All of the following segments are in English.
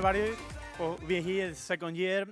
everybody for being here the second year.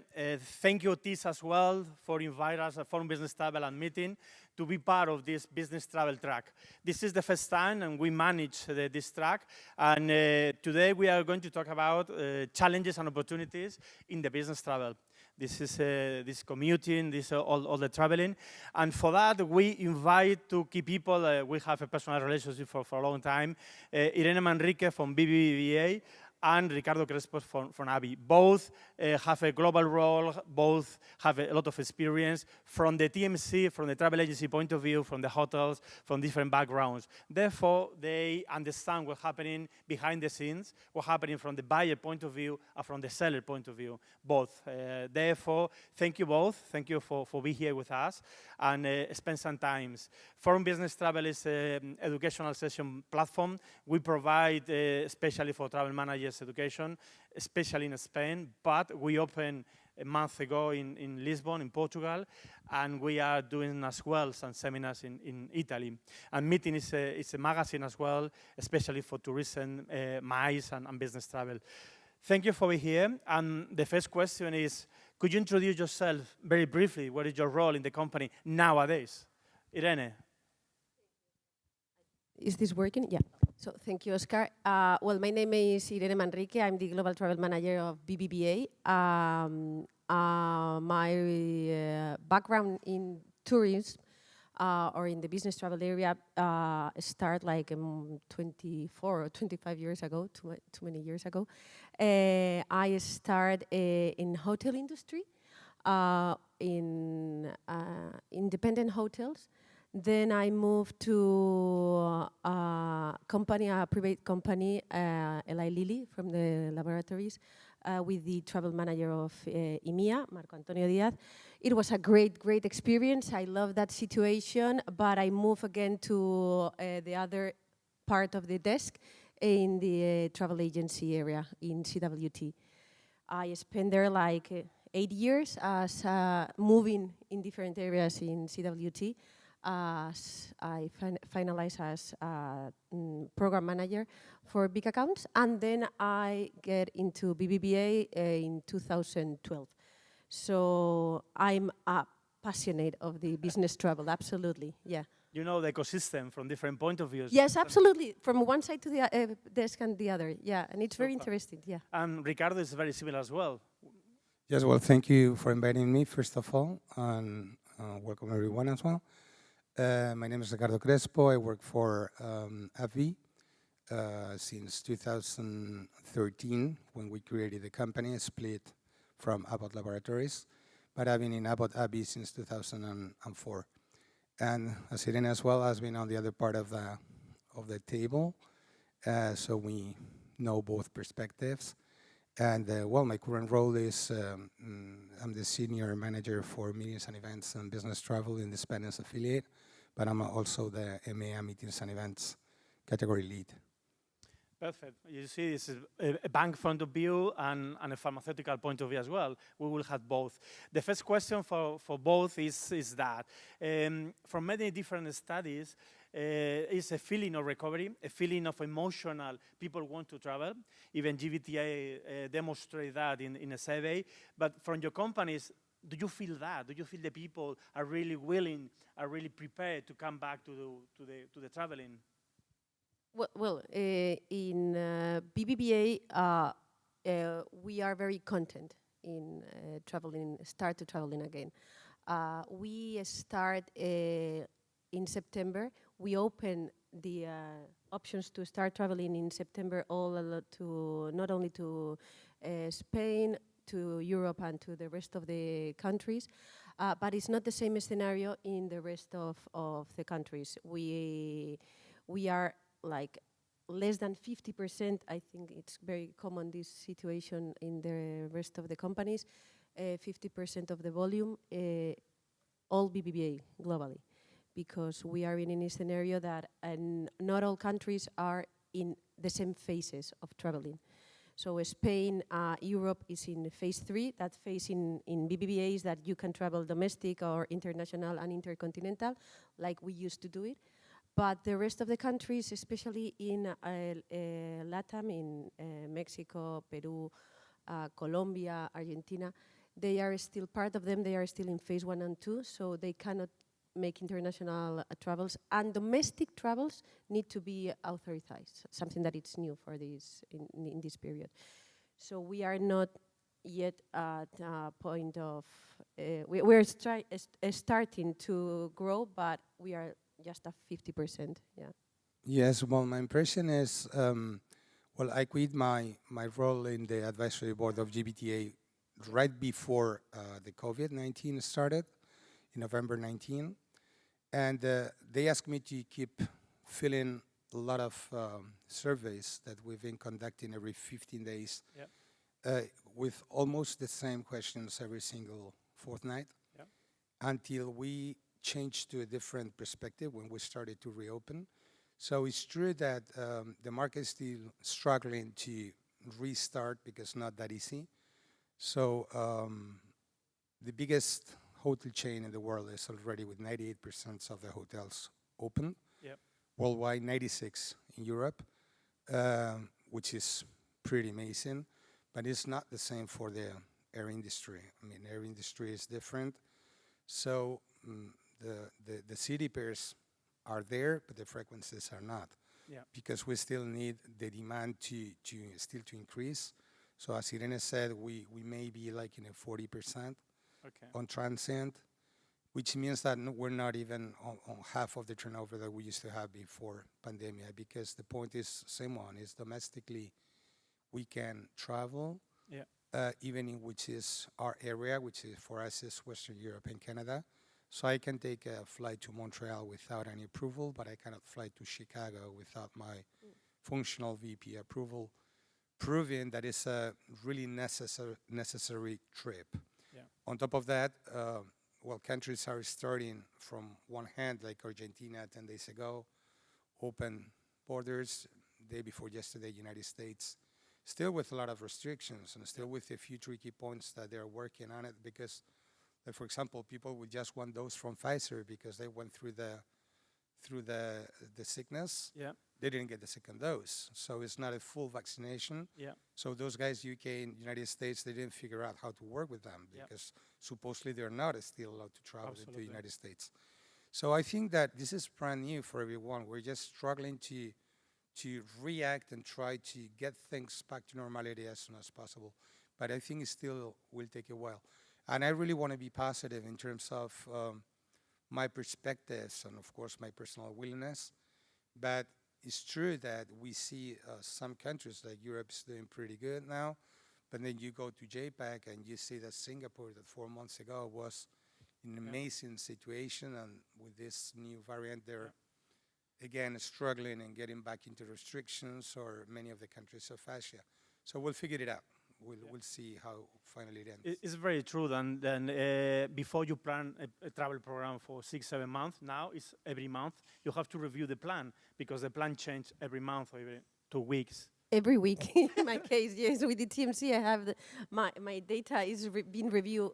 Thank you, Tis, as well, for inviting us at Forum Business Travel and MeetIN to be part of this business travel track. This is the first time, and we manage this track. And today we are going to talk about challenges and opportunities in the business travel. This is this commuting, this all the traveling. And for that, we invite two key people. We have a personal relationship for a long time. Irene Manrique from BBVA and Ricardo Crespo from AbbVie. Both have a global role, both have a lot of experience from the TMC, from the travel agency point of view, from the hotels, from different backgrounds. Therefore, they understand what's happening behind the scenes, what's happening from the buyer point of view and from the seller point of view, both. Therefore, thank you both. Thank you for being here with us and spend some time. Forum Business Travel is an educational session platform. We provide, especially for travel managers, education, especially in Spain, but we opened a month ago in Lisbon, in Portugal, and we are doing as well some seminars in Italy. And MeetIN is a magazine as well, especially for tourism, MICE, and business travel. Thank you for being here. And the first question is, could you introduce yourself very briefly? What is your role in the company nowadays? Irene. Is this working? Yeah. So thank you, Oscar. Well, my name is Irene Manrique. I'm the Global Travel Manager of BBVA. My background in tourism or in the business travel area started like 24 or 25 years ago, too many years ago. I started in hotel industry, in independent hotels. Then I moved to a private company, Eli Lilly, from the laboratories, with the travel manager of EMEA, Marco Antonio Diaz. It was a great experience. I love that situation, but I moved again to the other part of the desk in the travel agency area in CWT. I spent there like 8 years as moving in different areas in CWT. I finalized as program manager for big accounts, and then I get into BBVA in 2012. So I'm passionate of the business travel, absolutely, yeah. You know the ecosystem from different point of views. Yes, absolutely, from one side to the desk and the other, yeah, and it's very interesting, yeah. And Ricardo is very similar as well. Yes, well, thank you for inviting me, first of all, and welcome everyone as well. My name is Ricardo Crespo. I work for AbbVie since 2013, when we created the company, split from AbbVie Laboratories. But I've been in AbbVie since 2004. And as Irene as well has been on the other part of the table, so we know both perspectives. And well, my current role is I'm the senior manager for meetings and events and business travel in the Spanish affiliate, but I'm also the EMEA meetings and events category lead. Perfect. You see, this is a bank point of view and a pharmaceutical point of view as well. We will have both. The first question for both is that from many different studies, is a feeling of recovery, a feeling of emotional. People want to travel. Even GVTA demonstrate that in a survey. But from your companies, do you feel that? Do you feel the people are really willing, are really prepared to come back to the traveling? Well, in BBVA, we are very content in start traveling again. We start in September. We open the options to start traveling in September to not only to Spain, to Europe and to the rest of the countries, but it's not the same scenario in the rest of the countries. We are like less than 50%. I think it's very common, this situation in the rest of the companies, 50% of the volume, all BBVA globally, because we are in a scenario that not all countries are in the same phases of traveling. So Spain, Europe is in phase 3. That phase in BBVA is that you can travel domestic or international and intercontinental, like we used to do it. But the rest of the countries, especially in LATAM, in Mexico, Peru, Colombia, Argentina, they are still, part of them, they are still in phase 1 and 2, so they cannot make international travels, and domestic travels need to be authorized, something that it's new for this, in this period. So we are not yet at a point of, we're starting to grow, but we are just at 50%, yeah. Yes, well, my impression is, well, I quit my role in the advisory board of GBTA right before the COVID-19 started, in November 19. And they asked me to keep filling a lot of surveys that we've been conducting every 15 days with almost the same questions every single fortnight until we changed to a different perspective when we started to reopen. So it's true that the market is still struggling to restart because not that easy. So the biggest hotel chain in the world is already with 98% of the hotels open. Yep. Worldwide, 96 in Europe, which is pretty amazing. But it's not the same for the air industry. I mean, air industry is different. So the city pairs are there, but the frequencies are not. Yeah. Because we still need the demand to still to increase. So as Irene said, we may be like in a 40% on transient, which means that we're not even on half of the turnover that we used to have before pandemic, because the point is same one, is domestically we can travel, even in which is our area, which is for us is Western Europe and Canada. So I can take a flight to Montreal without any approval, but I cannot fly to Chicago without my functional VP approval, proving that it's a really necessary trip. Yeah. On top of that, well, countries are starting from one hand, like Argentina 10 days ago, open borders. Day before yesterday, United States, still with a lot of restrictions and still with a few tricky points that they're working on it, because, like, for example, people with just one dose from Pfizer because they went through the sickness. Yeah. They didn't get the second dose, so it's not a full vaccination. Yeah. So those guys, UK and United States, they didn't figure out how to work with them because supposedly they're not still allowed to travel into the United States. So I think that this is brand new for everyone. We're just struggling to react and try to get things back to normality as soon as possible. But I think it still will take a while. And I really want to be positive in terms of my perspectives and, of course, my personal willingness. But it's true that we see some countries like Europe is doing pretty good now, but then you go to JPAC and you see that Singapore, that 4 months ago was in an amazing situation, and with this new variant, they're again struggling and getting back into restrictions, or many of the countries of Asia. So we'll figure it out. We'll see how finally it ends. It's very true. Then before you plan a travel program for 6-7 months, now it's every month. You have to review the plan because the plan changes every month or every 2 weeks. Every week, in my case, yes, with the TMC, I have my data is being reviewed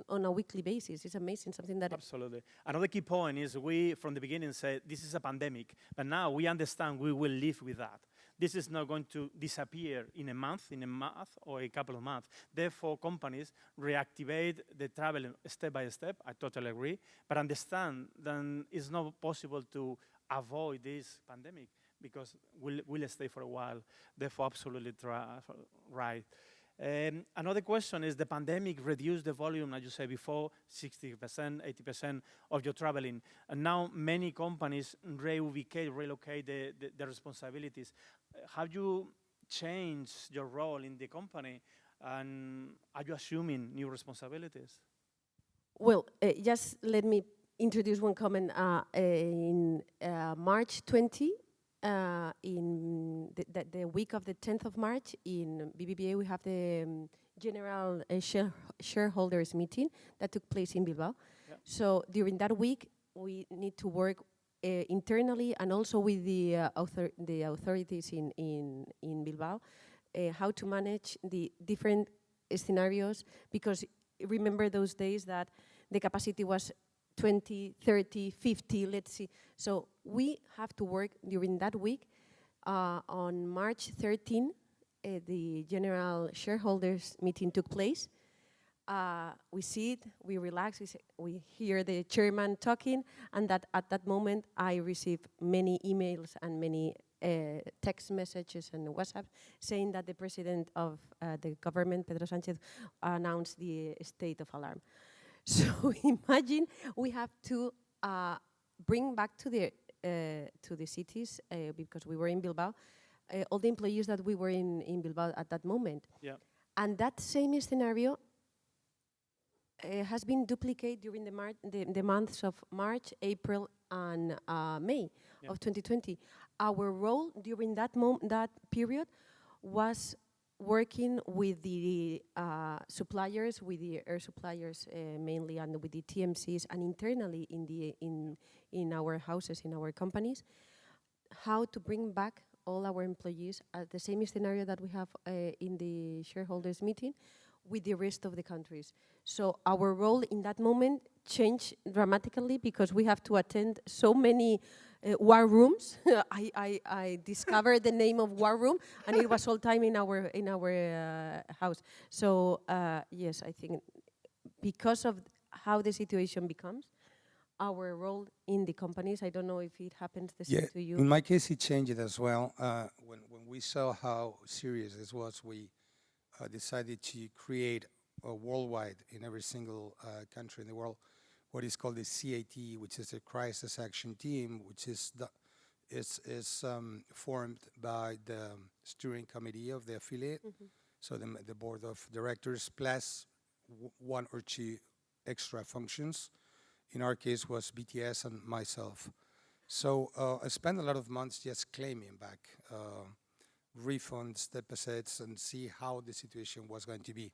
on a weekly basis. It's amazing, something that... Absolutely. Another key point is we, from the beginning, said this is a pandemic, but now we understand we will live with that. This is not going to disappear in a month, or a couple of months. Therefore, companies reactivate the travel step by step. I totally agree, but understand that it's not possible to avoid this pandemic, because we'll stay for a while. Therefore, absolutely right. Another question is, the pandemic reduced the volume, as you said before, 60%, 80% of your traveling. And now many companies relocate the responsibilities. Have you changed your role in the company? And are you assuming new responsibilities? Well, just let me introduce one comment. In March 20, in the week of the 10th of March, in BBVA, we have the general shareholders meeting that took place in Bilbao. Yep. So during that week, we need to work internally and also with the authorities in Bilbao, how to manage the different scenarios, because remember those days that the capacity was 20, 30, 50, let's see. So we have to work during that week. On March 13, the general shareholders meeting took place. We sit, we relax, we hear the chairman talking, and that at that moment I received many emails and many text messages and WhatsApp saying that the president of the government, Pedro Sánchez, announced the state of alarm. So imagine we have to bring back to the cities, because we were in Bilbao, all the employees that we were in Bilbao at that moment. Yeah. And that same scenario has been duplicated during the months of March, April, and May of 2020. Our role during that period was working with the suppliers, with the air suppliers mainly, and with the TMCs, and internally in our houses, in our companies, how to bring back all our employees at the same scenario that we have in the shareholders meeting with the rest of the countries. So our role in that moment changed dramatically because we have to attend so many war rooms. I discovered the name of war room, and it was all time in our house. So yes, I think because of how the situation becomes, our role in the companies, I don't know if it happens the same to you. In my case, it changed as well. When we saw how serious this was, we decided to create worldwide in every single country in the world what is called the CAT, which is a Crisis Action Team, which is formed by the steering committee of the affiliate, so the board of directors, plus one or two extra functions. In our case was BTS and myself. So I spent a lot of months just claiming back refunds, deposits, and see how the situation was going to be.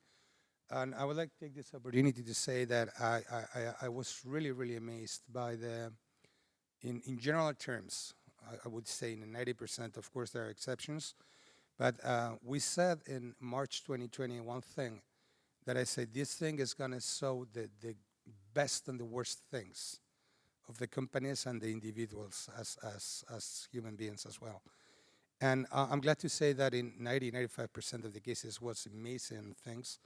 And I would like to take this opportunity to say that I was really, really amazed by in general terms, I would say in 90%, of course there are exceptions, but we said in March 2020 one thing, that I said this thing is gonna show the best and the worst things of the companies and the individuals as human beings as well. And I'm glad to say that in 95% of the cases was amazing things.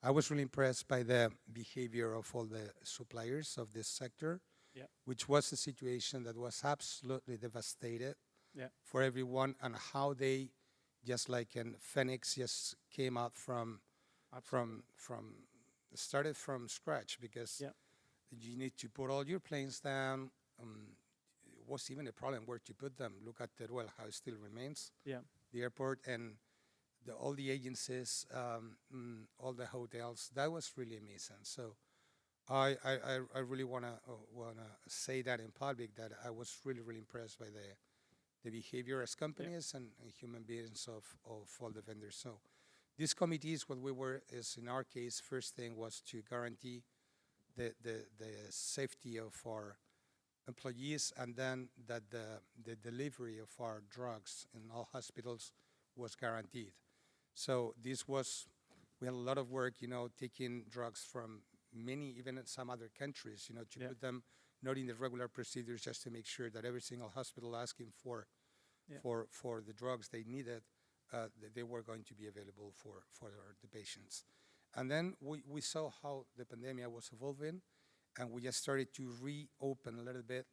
I was really impressed by the behavior of all the suppliers of this sector, which was a situation that was absolutely devastated for everyone, and how they, just like in Phoenix, just came out started from scratch, because you need to put all your planes down. It was even a problem where to put them. Look at Teruel, how it still remains. The airport and all the agencies, all the hotels. That was really amazing. So I really wanna say that in public, that I was really, really impressed by the behavior as companies and human beings of all the vendors. So these committees, what we were is, in our case, first thing was to guarantee the safety of our employees, and then that the delivery of our drugs in all hospitals was guaranteed. So this was, we had a lot of work, taking drugs from many, even in some other countries, to put them not in the regular procedures, just to make sure that every single hospital asking for the drugs they needed, they were going to be available for the patients. And then we saw how the pandemic was evolving, and we just started to reopen a little bit,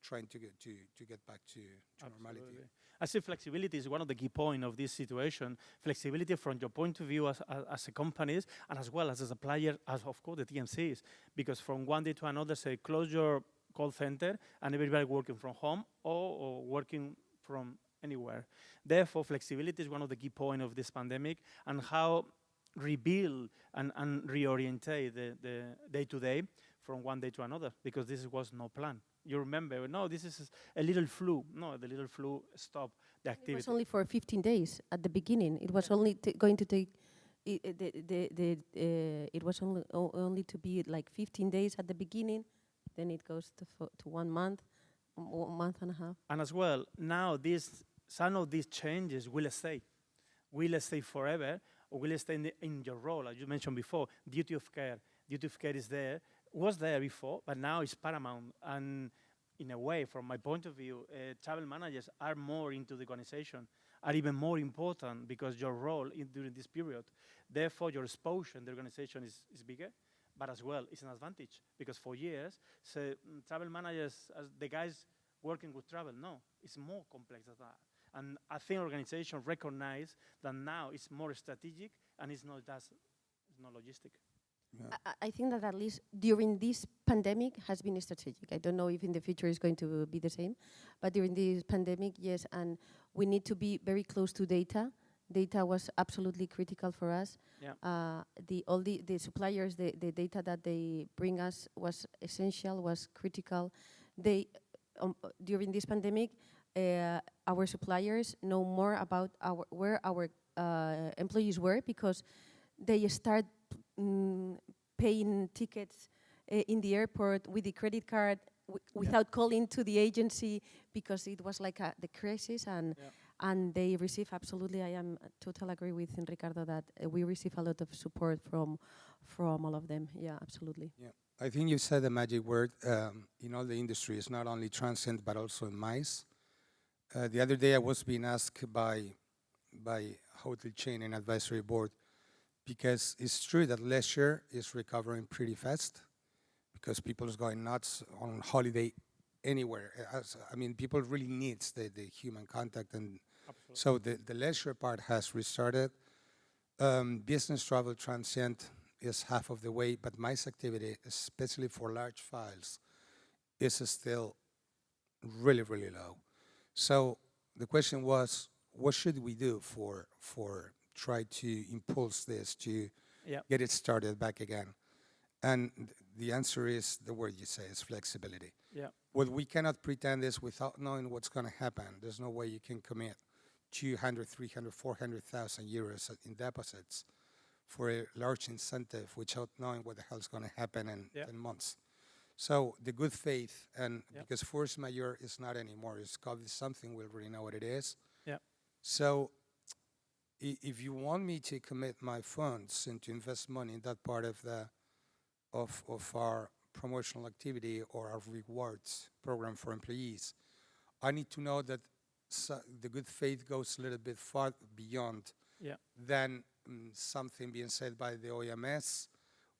trying to get back to normality. I say flexibility is one of the key points of this situation. Flexibility from your point of view as a companies, and as well as a supplier, as of course the TMCs, because from one day to another, say, close your call center and everybody working from home or working from anywhere. Therefore, flexibility is one of the key points of this pandemic, and how rebuild and reorientate the day-to-day from one day to another, because this was no plan. You remember, no, this is a little flu. No, the little flu stopped the activity. It was only for 15 days at the beginning. It was only going to take, it was only to be like 15 days at the beginning, then it goes to 1 month, 1.5 months. And as well, now some of these changes will stay forever, or will stay in your role, as you mentioned before. Duty of care was there before, but now it's paramount. And in a way, from my point of view, travel managers are more into the organization, are even more important because your role during this period. Therefore, your exposure in the organization is bigger, but as well, it's an advantage because for years, travel managers, as the guys working with travel, no, it's more complex than that. And I think organizations recognize that now it's more strategic and it's not logistic. Yeah. I think that at least during this pandemic has been strategic. I don't know if in the future it's going to be the same, but during this pandemic, yes, and we need to be very close to data. Data was absolutely critical for us. Yeah. All the suppliers, the data that they bring us was essential, was critical. They during this pandemic, our suppliers know more about where our employees were because they start paying tickets in the airport with the credit card without calling to the agency because it was like the crisis and they receive absolutely, I am total agree with Ricardo that we receive a lot of support from all of them. Yeah, absolutely. Yeah, I think you said the magic word in all the industry. It's not only transient but also in MICE. The other day I was being asked by hotel chain and advisory board because it's true that leisure is recovering pretty fast because people is going nuts on holiday anywhere. I mean, people really needs the human contact, and Absolutely. so the leisure part has restarted. Business travel transient is half of the way, but MICE activity, especially for large files, is still really, really low. So the question was, what should we do for try to impulse this to get it started back again? And the answer is the word you say, is flexibility. Yeah. What we cannot pretend is without knowing what's going to happen. There's no way you can commit 200, 300, 400,000 euros in deposits for a large incentive without knowing what the hell is going to happen in months. So the good faith, and because force majeure is not anymore, it's COVID something, we already know what it is. Yeah. So if you want me to commit my funds and to invest money in that part of our promotional activity or our rewards program for employees, I need to know that the good faith goes a little bit far beyond than something being said by the OMS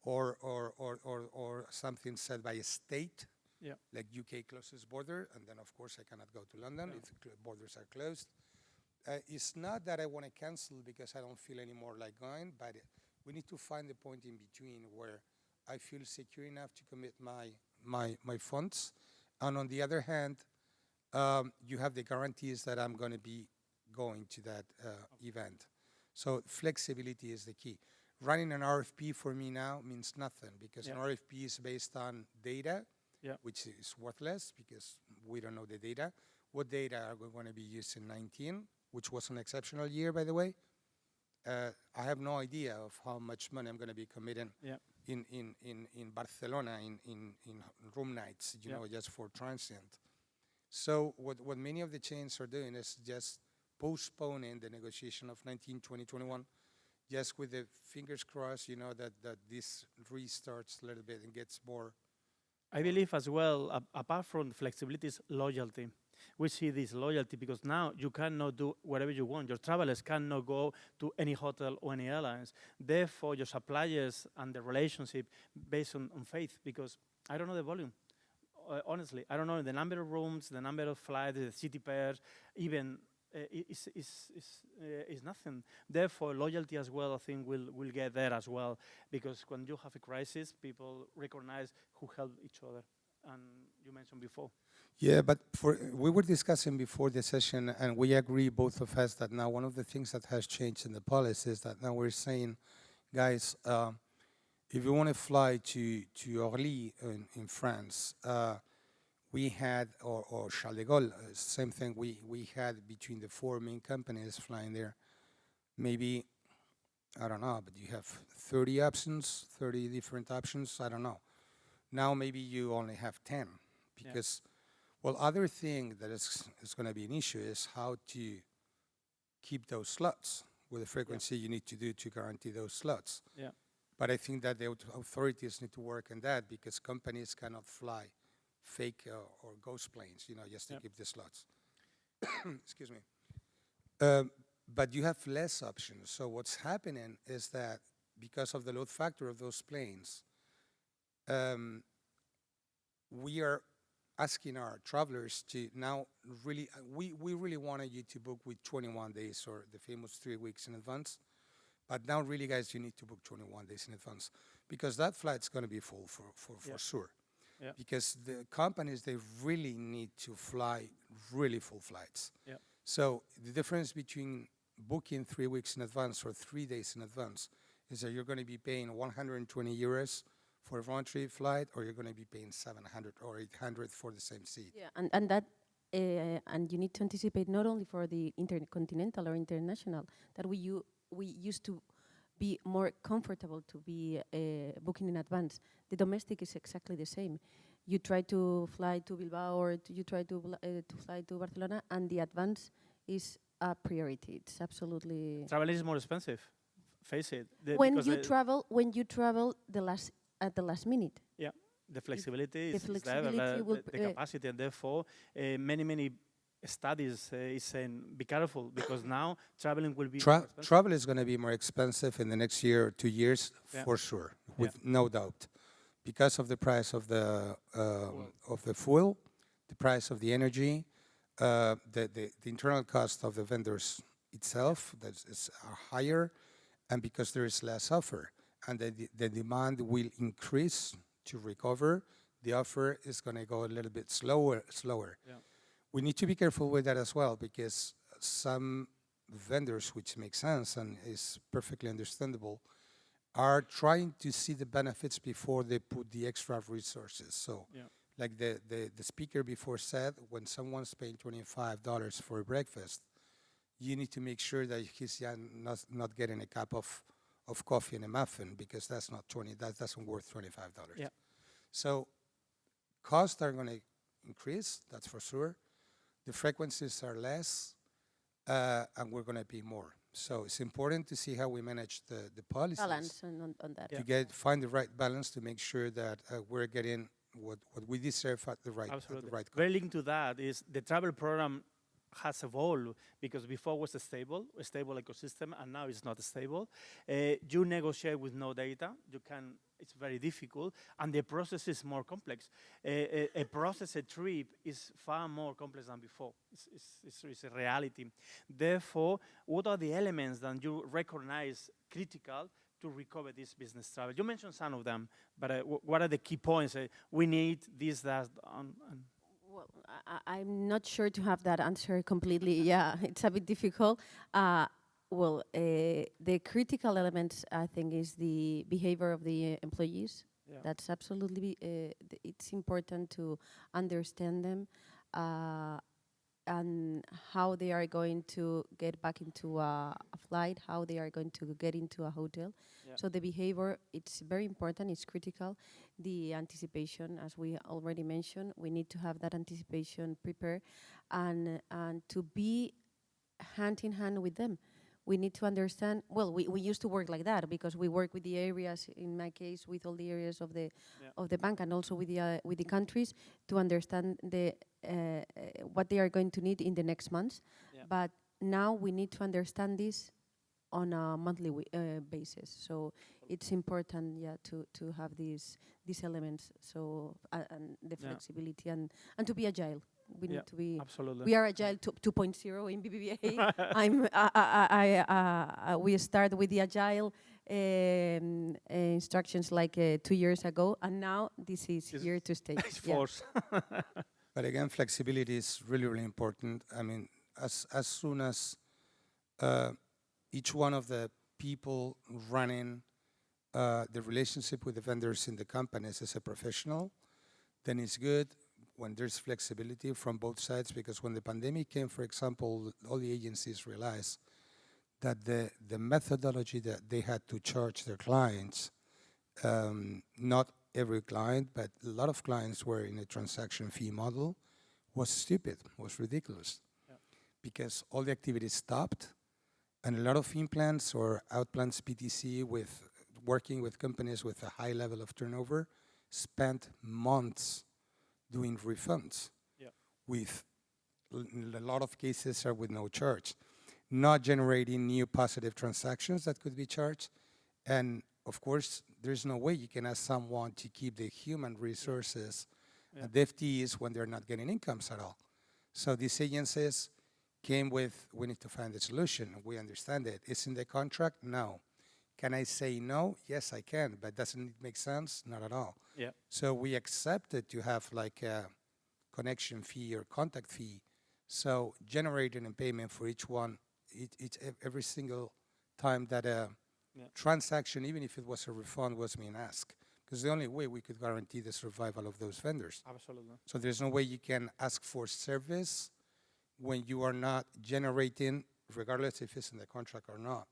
or something said by a state, like UK closes border, and then of course I cannot go to London if the borders are closed. It's not that I want to cancel because I don't feel any more like going, but we need to find the point in between where I feel secure enough to commit my funds, and on the other hand, you have the guarantees that I'm going to be going to that event. So flexibility is the key. Running an RFP for me now means nothing because an RFP is based on data, which is worthless because we don't know the data. What data are we going to be using in 19, which was an exceptional year, by the way? I have no idea of how much money I'm going to be committing in Barcelona in room nights, you know, just for transient. So what many of the chains are doing is just postponing the negotiation of 19, 20, 21, just with the fingers crossed, you know, that this restarts a little bit and gets more. I believe as well, apart from flexibility, is loyalty. We see this loyalty because now you cannot do whatever you want. Your travelers cannot go to any hotel or any airlines. Therefore, your suppliers and the relationship based on faith, because I don't know the volume. Honestly, I don't know the number of rooms, the number of flights, the city pairs, even is nothing. Therefore, loyalty as well, I think, will get there as well, because when you have a crisis, people recognize who help each other. And you mentioned before. Yeah, but we were discussing before the session, and we agree, both of us, that now one of the things that has changed in the policy is that now we're saying, guys, if you want to fly to Orly in France, we had, or Charles de Gaulle, same thing, we had between the four main companies flying there, maybe, I don't know, but you have 30 options, 30 different options, I don't know. Now maybe you only have 10, because, well, other thing that is going to be an issue is how to keep those slots with the frequency you need to do to guarantee those slots. Yeah. But I think that the authorities need to work on that, because companies cannot fly fake or ghost planes, you know, just to keep the slots. Excuse me. But you have less options. So what's happening is that because of the load factor of those planes, we are asking our travelers to now really, we really wanted you to book with 21 days or the famous 3 weeks in advance. But now really, guys, you need to book 21 days in advance because that flight's going to be full for sure. Yeah. Because the companies, they really need to fly really full flights. Yeah. So the difference between booking 3 weeks in advance or 3 days in advance is that you're going to be paying 120 euros for a round trip flight, or you're going to be paying 700 or 800 for the same seat. Yeah, and that and you need to anticipate not only for the intercontinental or international that we used to be more comfortable to be booking in advance. The domestic is exactly the same. You try to fly to Bilbao or you try to fly to Barcelona, and the advance is a priority. It's absolutely. Travel is more expensive. Face it. When you travel at the last minute. Yeah, the flexibility The is flexibility there, will the capacity, and therefore many studies is saying be careful because now traveling will be more expensive. Travel is going to be more expensive in the next year or 2 years, Yeah. for sure, with no doubt, because of the price of the fuel, the price of the energy, the internal cost of the vendors itself that is higher, and because there is less offer, and the demand will increase to recover, the offer is going to go a little bit slower. Yeah. We need to be careful with that as well, because some vendors, which makes sense and is perfectly understandable, are trying to see the benefits before they put the extra resources. So, Yeah. like the speaker before said, when someone's paying $25 for a breakfast, you need to make sure that he's not getting a cup of coffee and a muffin, because that's not that doesn't worth $25. Yeah. So costs are going to increase, that's for sure. The frequencies are less, and we're going to pay more. So it's important to see how we manage the policies. Balance on that. To find the right balance to make sure that we're getting what we deserve at the right Absolutely. cost. Very linked to that is the travel program has evolved because before was a stable ecosystem, and now it's not stable. You negotiate with no data. It's very difficult, and the process is more complex. A trip is far more complex than before. It's a reality. Therefore, what are the elements that you recognize critical to recover this business travel? You mentioned some of them, but what are the key points? We need this, that, and Well, I'm not sure to have that answer completely. Yeah, it's a bit difficult. The critical elements, I think, is the behavior of the employees. Yeah. That's absolutely, it's important to understand them and how they are going to get back into a flight, how they are going to get into a hotel. Yeah. So the behavior, it's very important, it's critical. The anticipation, as we already mentioned, we need to have that anticipation prepared and to be hand in hand with them. We need to understand, well, we used to work like that because we work with the areas, in my case, with all the areas of the bank and also with the countries to understand what they are going to need in the next months. Yeah. But now we need to understand this on a monthly basis. So it's important, to have these elements. So and the flexibility and to be agile. We need to be. Absolutely. We are agile 2.0 in BBVA. We start with the agile instructions like 2 years ago, and now this is here to stay. It's force. But again, flexibility is really, really important. I mean, as soon as each one of the people running the relationship with the vendors in the companies is a professional, then it's good when there's flexibility from both sides, because when the pandemic came, for example, all the agencies realized that the methodology that they had to charge their clients, not every client, but a lot of clients were in a transaction fee model, was stupid, was ridiculous. Yeah. Because all the activity stopped, and a lot of implants or outplants PTC with working with companies with a high level of turnover spent months doing refunds, with a lot of cases are with no charge. not generating new positive transactions that could be charged. And of course, there's no way you can ask someone to keep the human resources and the FTEs when they're not getting incomes at all. So these agencies came with, we need to find a solution. We understand it. It's in the contract? No. Can I say no? Yes, I can, but doesn't it make sense? Not at all. Yeah. So we accepted to have like a connection fee or contact fee. So generating a payment for each one, every single time that a transaction, even if it was a refund, was being asked. Because the only way we could guarantee the survival of those vendors. Absolutely. So there's no way you can ask for service when you are not generating, regardless if it's in the contract or not,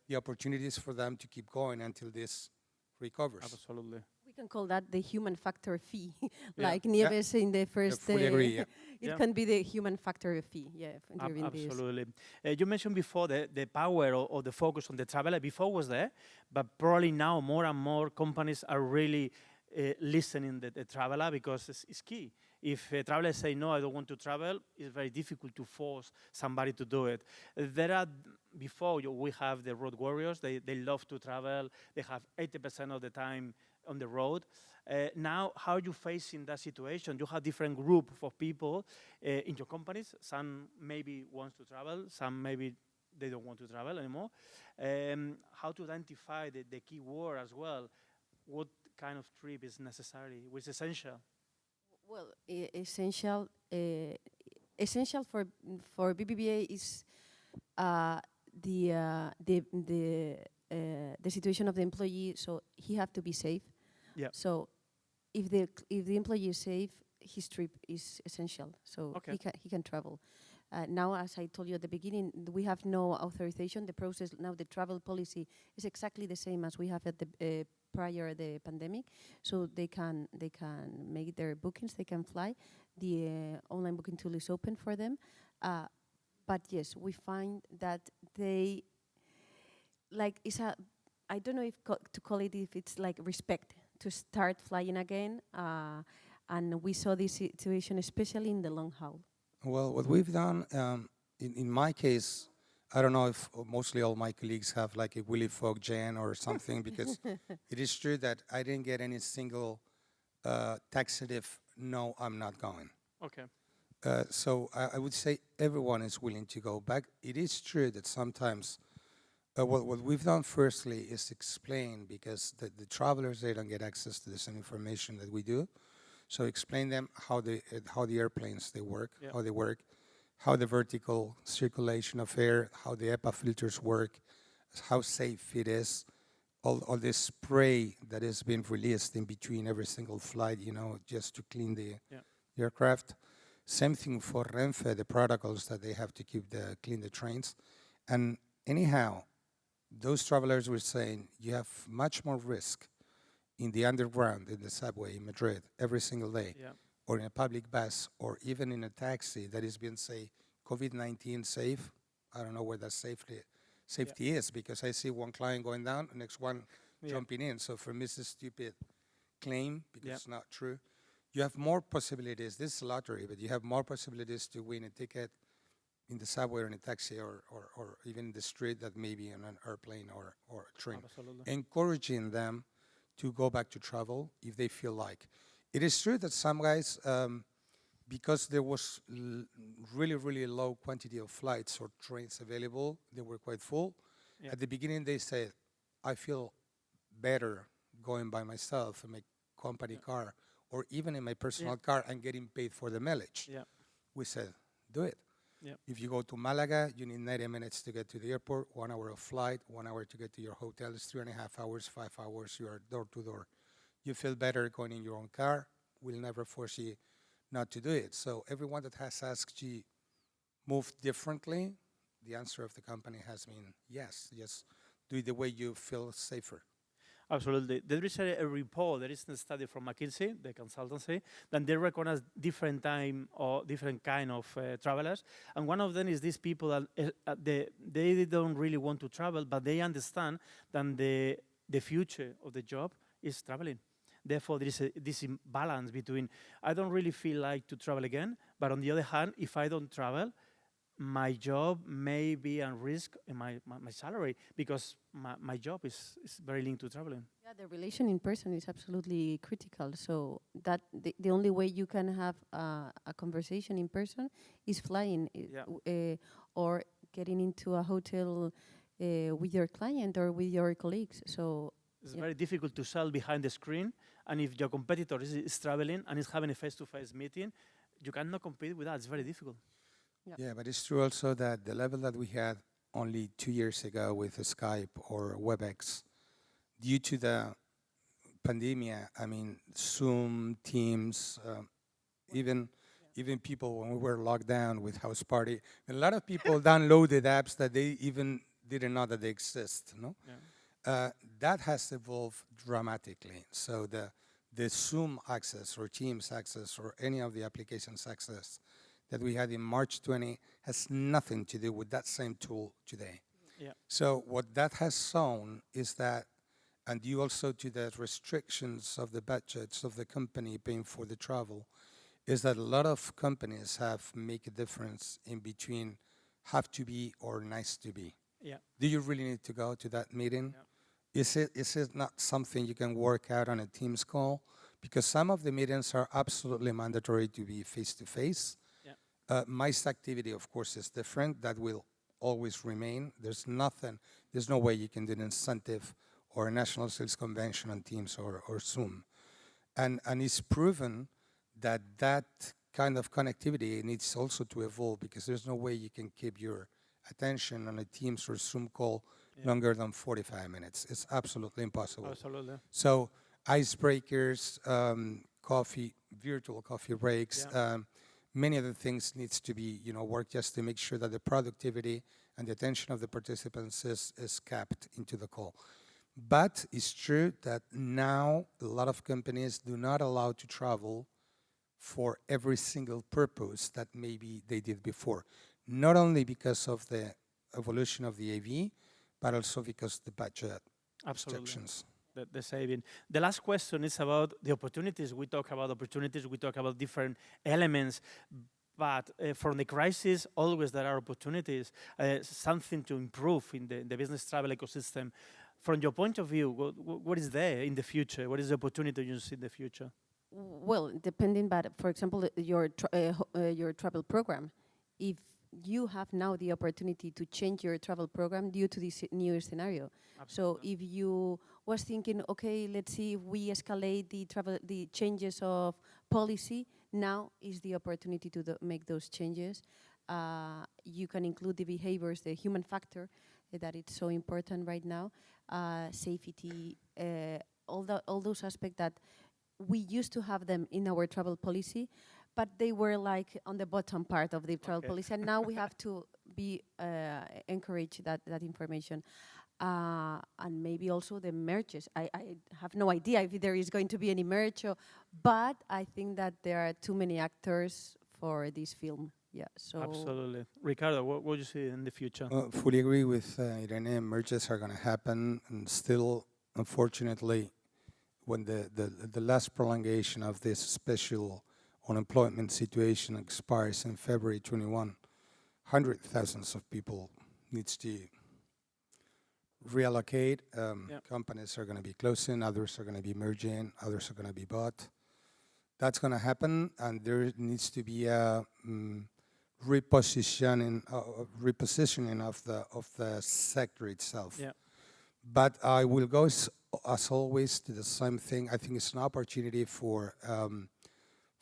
the opportunities for them to keep going until this recovers. Absolutely. We can call that the human factor fee, like Nieves in the first. I fully agree, It can be the human factor fee, during absolutely. You mentioned before the power or the focus on the traveler. Before was there, but probably now more and more companies are really listening to the traveler because it's key. If travelers say, no, I don't want to travel, it's very difficult to force somebody to do it. Before we have the road warriors, they love to travel, they have 80% of the time on the road. Now, how are you facing that situation? You have different group of people in your companies. Some maybe wants to travel, some maybe they don't want to travel anymore. How to identify the key word as well? What kind of trip is necessary? What's essential? Well, essential for BBVA is the situation of the employee. So he have to be safe. Yeah. So if the employee is safe, his trip is essential. So he can travel. Now, as I told you at the beginning, we have no authorization. The process now, the travel policy is exactly the same as we have at the prior the pandemic. So they can make their bookings. They can fly. The online booking tool is open for them. But yes, we find that they like I don't know if to call it if it's like respect to start flying again. And we saw this situation especially in the long haul. Well, what we've done, in my case, I don't know if mostly all my colleagues have like a Willy Fogg Jan or something, because it is true that I didn't get any single taxative, no, I'm not going. Okay. So I would say everyone is willing to go back. It is true that sometimes, what we've done firstly is explain, because the travelers, they don't get access to the same information that we do. So explain them how the airplanes work, how they work, how the vertical circulation of air, how the HEPA filters work, how safe it is, all this spray that is being released in between every single flight, just to clean the aircraft. Same thing for Renfe, the protocols that they have to clean the trains. And anyhow, those travelers were saying you have much more risk in the underground, in the subway in Madrid, every single day, or in a public bus, or even in a taxi that is being, say, COVID-19 safe. I don't know where that safety is, because I see one client going down, the next one jumping in. So for me, it's a stupid claim, because it's not true. You have more possibilities. This is a lottery, but you have more possibilities to win a ticket in the subway or in a taxi or even in the street that maybe in an airplane or a train. Absolutely. Encouraging them to go back to travel if they feel like. It is true that some guys, because there was really, really low quantity of flights or trains available, they were quite full. Yeah. At the beginning, they said, I feel better going by myself in my company car, or even in my personal car and getting paid for the mileage. Yeah. We said, do it. Yeah. If you go to Malaga, you need 90 minutes to get to the airport, 1 hour of flight, 1 hour to get to your hotel. It's 3.5 hours, 5 hours, you are door to door. You feel better going in your own car. We'll never force you not to do it. So everyone that has asked you move differently, the answer of the company has been yes, do it the way you feel safer. Absolutely. There is a report, there is a study from McKinsey, the consultancy, that they recognize different time or different kind of travelers. And one of them is these people that they don't really want to travel, but they understand that the future of the job is traveling. Therefore, there is this imbalance between, I don't really feel like to travel again, but on the other hand, if I don't travel, my job may be at risk in my salary because my job is very linked to traveling. Yeah, the relation in person is absolutely critical. So that the only way you can have a conversation in person is flying or getting into a hotel with your client or with your colleagues. So it's very difficult to sell behind the screen, and if your competitor is traveling and is having a face-to-face meeting, you cannot compete with that. It's very difficult. Yeah, but it's true also that the level that we had only 2 years ago with Skype or WebEx, due to the pandemic, I mean, Zoom, Teams, even people when we were locked down with House Party, a lot of people downloaded apps that they even didn't know that they exist, no? Yeah. That has evolved dramatically. So the Zoom access or Teams access or any of the applications access that we had in March 20 has nothing to do with that same tool today. Yeah. So what that has shown is that, and due also to the restrictions of the budgets of the company paying for the travel, is that a lot of companies have make a difference in between have to be or nice to be. Yeah. Do you really need to go to that meeting? Yeah. Is it not something you can work out on a Teams call? Because some of the meetings are absolutely mandatory to be face-to-face. MICE activity, of course, is different. That will always remain. There's no way you can do an incentive or a national sales convention on Teams or Zoom. And it's proven that that kind of connectivity needs also to evolve because there's no way you can keep your attention on a Teams or Zoom call longer than 45 minutes. It's absolutely impossible. Absolutely. So icebreakers, coffee, virtual coffee breaks, many other things needs to be, worked just to make sure that the productivity and the attention of the participants is kept into the call. But it's true that now a lot of companies do not allow to travel for every single purpose that maybe they did before. Not only because of the evolution of the AV, but also because the budget restrictions. The saving. The last question is about the opportunities. We talk about opportunities, we talk about different elements, but from the crisis, always there are opportunities, something to improve in the business travel ecosystem. From your point of view, what is there in the future? What is the opportunity you see in the future? Well, depending, but for example, your travel program, if you have now the opportunity to change your travel program due to this new scenario. Absolutely. So if you was thinking, okay, let's see if we escalate the changes of policy, now is the opportunity to make those changes. You can include the behaviors, the human factor, that it's so important right now, safety, all those aspects that we used to have them in our travel policy, but they were like on the bottom part of the travel policy, and now we have to be encourage that information. And maybe also the merges. I have no idea if there is going to be any merge, but I think that there are too many actors for this film. Yeah, so absolutely. Ricardo, what do you see in the future? Fully agree with Irene. Mergers are going to happen, and still, unfortunately, when the last prolongation of this special unemployment situation expires in February 21, hundreds of thousands of people needs to reallocate. Companies are going to be closing, others are going to be merging, others are going to be bought. That's going to happen, and there needs to be a repositioning of the sector itself. Yeah. But I will go as always to the same thing. I think it's an opportunity for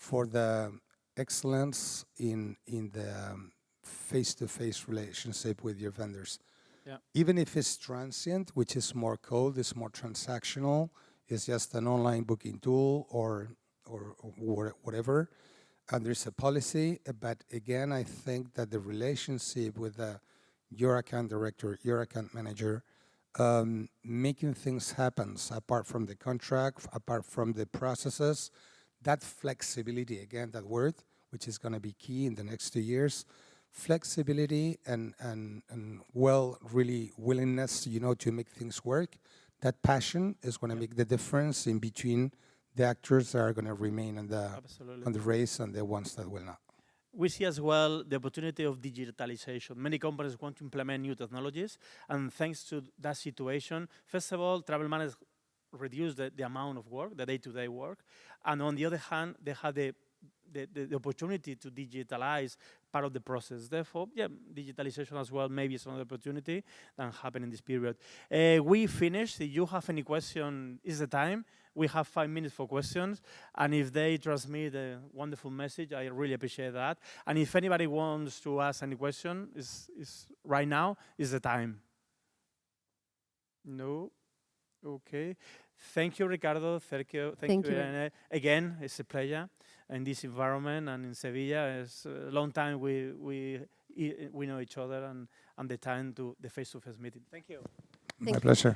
the excellence in the face-to-face relationship with your vendors. Yeah. Even if it's transient, which is more cold, it's more transactional, it's just an online booking tool or whatever, and there's a policy. But again, I think that the relationship with your account director, your account manager, making things happen apart from the contract, apart from the processes, that flexibility, again, that word, which is going to be key in the next 2 years, flexibility and really willingness, to make things work. That passion is going to make the difference in between the actors that are going to remain on the race and the ones that will not. we see as well the opportunity of digitalization. Many companies want to implement new technologies, and thanks to that situation, first of all, travel managers reduce the amount of work, the day-to-day work, and on the other hand, they have the opportunity to digitalize part of the process. Therefore, yeah, digitalization as well maybe is another opportunity that happen in this period. We finished. If you have any question, is the time. We have 5 minutes for questions, and if they transmit a wonderful message, I really appreciate that. And if anybody wants to ask any question, is right now is the time. No? Okay. Thank you, Ricardo. Thank you, Irene. Again, it's a pleasure in this environment and in Sevilla. It's a long time we know each other and the time to the face-to-face meeting. Thank you. My pleasure.